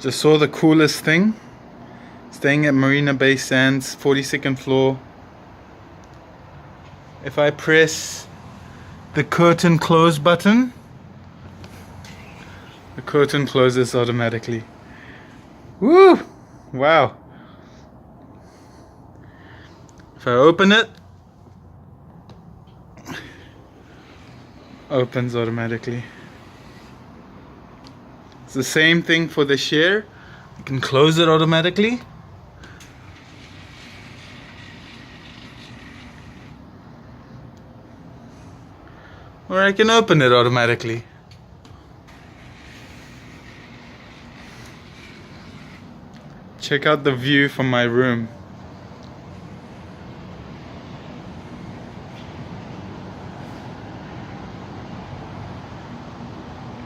Just saw the coolest thing. Staying at Marina Bay Sands, 42nd floor. If I press the curtain close button, the curtain closes automatically. Woo! Wow. If I open it, opens automatically. It's the same thing for the share. You can close it automatically. Or I can open it automatically. Check out the view from my room.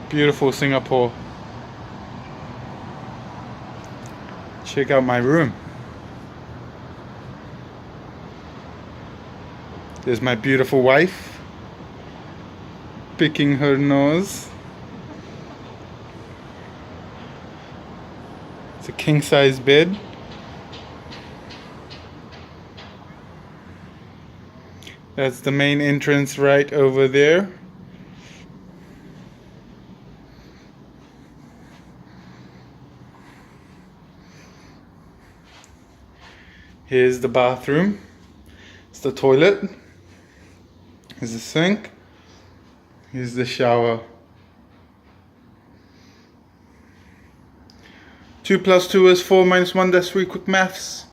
Beautiful Singapore. Check out my room. There's my beautiful wife picking her nose. It's a king-size bed. That's the main entrance right over there. Here's the bathroom. It's the toilet. Here's the sink. Here's the shower. 2 + 2 is 4 - 1. That's 3 quick maths.